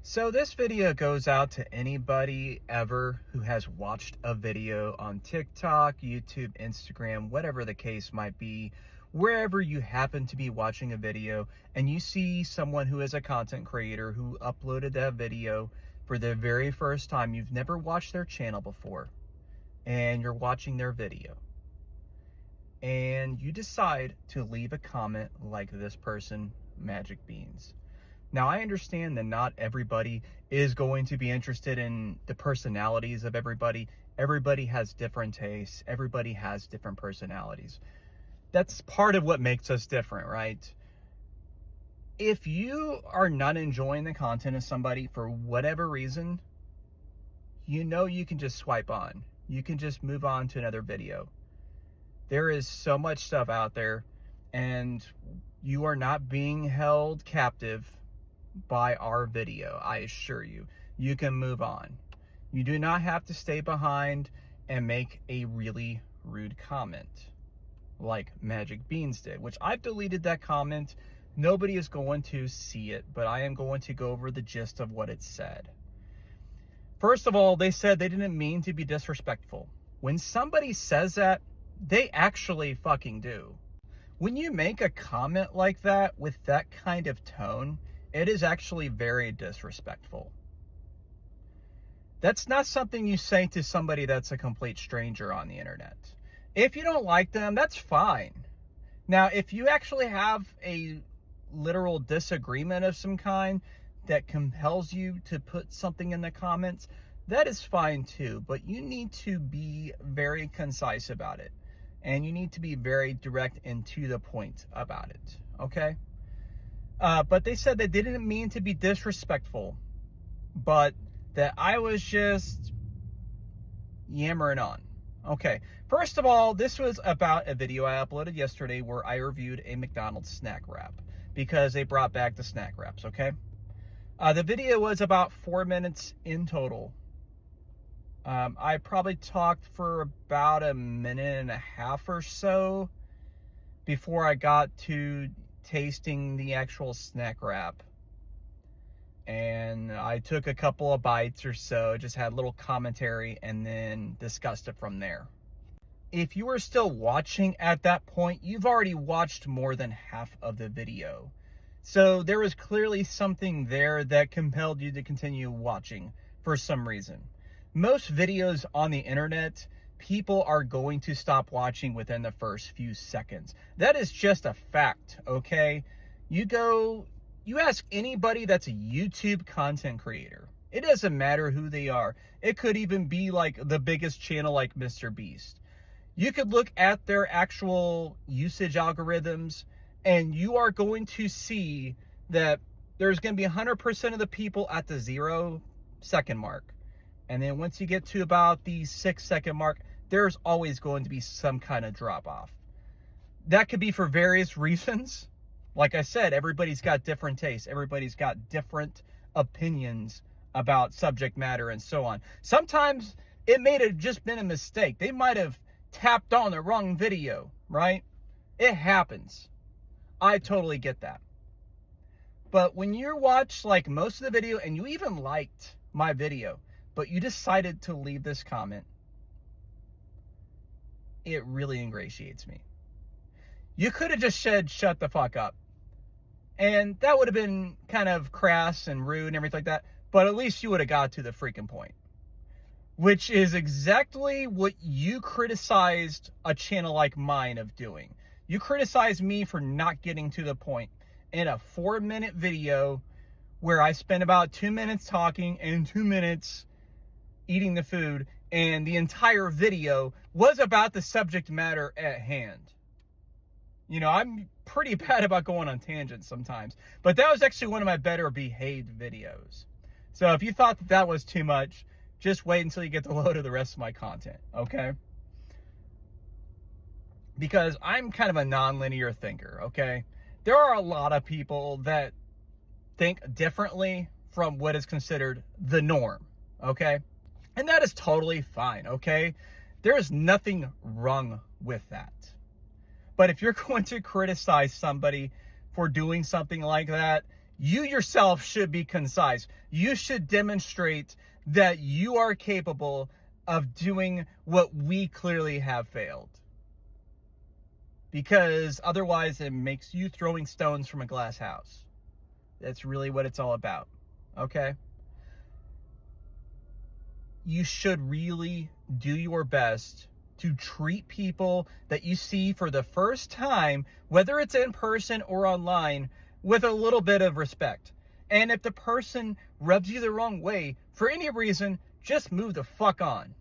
So this video goes out to anybody ever who has watched a video on TikTok, YouTube, Instagram, whatever the case might be, wherever you happen to be watching a video and you see someone who is a content creator who uploaded that video for the very first time. You've never watched their channel before and you're watching their video and you decide to leave a comment like this person, Magic Beans. Now, I understand that not everybody is going to be interested in the personalities of everybody. Everybody has different tastes. Everybody has different personalities. That's part of what makes us different, right? If you are not enjoying the content of somebody for whatever reason, you know you can just swipe on. You can just move on to another video. There is so much stuff out there, and you are not being held captive by our video. I assure you, you can move on. You do not have to stay behind and make a really rude comment like Magic Beans did, which I've deleted that comment. Nobody is going to see it, but I am going to go over the gist of what it said. First of all, they said they didn't mean to be disrespectful. When somebody says that, they actually fucking do. When you make a comment like that with that kind of tone, it is actually very disrespectful. That's not something you say to somebody that's a complete stranger on the internet. If you don't like them, that's fine. Now, if you actually have a literal disagreement of some kind that compels you to put something in the comments, that is fine too. But you need to be very concise about it. And you need to be very direct and to the point about it. Okay? But they said they didn't mean to be disrespectful, but that I was just yammering on. Okay, first of all, this was about a video I uploaded yesterday where I reviewed a McDonald's snack wrap because they brought back the snack wraps, okay? The video was about 4 minutes in total. I probably talked for about a minute and a half or so before I got to tasting the actual snack wrap, and I took a couple of bites or so, just had a little commentary and then discussed it from there. If you are still watching at that point, you've already watched more than half of the video, so there was clearly something there that compelled you to continue watching for some reason. Most videos on the internet, people are going to stop watching within the first few seconds. That is just a fact, okay? You ask anybody that's a YouTube content creator. It doesn't matter who they are. It could even be like the biggest channel like Mr. Beast. You could look at their actual usage algorithms and you are going to see that there's going to be 100% of the people at the 0 second mark. And then once you get to about the 6 second mark, there's always going to be some kind of drop off. That could be for various reasons. Like I said, everybody's got different tastes. Everybody's got different opinions about subject matter and so on. Sometimes it may have just been a mistake. They might have tapped on the wrong video, right? It happens. I totally get that. But when you watch like most of the video and you even liked my video, but you decided to leave this comment, it really ingratiates me. You could have just said, shut the fuck up. And that would have been kind of crass and rude and everything like that. But at least you would have got to the freaking point. Which is exactly what you criticized a channel like mine of doing. You criticized me for not getting to the point in a 4-minute video where I spent about 2 minutes talking and 2 minutes eating the food, and the entire video was about the subject matter at hand. You know, I'm pretty bad about going on tangents sometimes, but that was actually one of my better behaved videos. So if you thought that that was too much, just wait until you get the load of the rest of my content, okay? Because I'm kind of a non-linear thinker, okay? There are a lot of people that think differently from what is considered the norm, okay? And that is totally fine, okay? There is nothing wrong with that. But if you're going to criticize somebody for doing something like that, You yourself should be concise. You should demonstrate that you are capable of doing what we clearly have failed. Because otherwise it makes you throwing stones from a glass house. That's really what it's all about. Okay? You should really do your best to treat people that you see for the first time, whether it's in person or online, with a little bit of respect. And if the person rubs you the wrong way for any reason, just move the fuck on.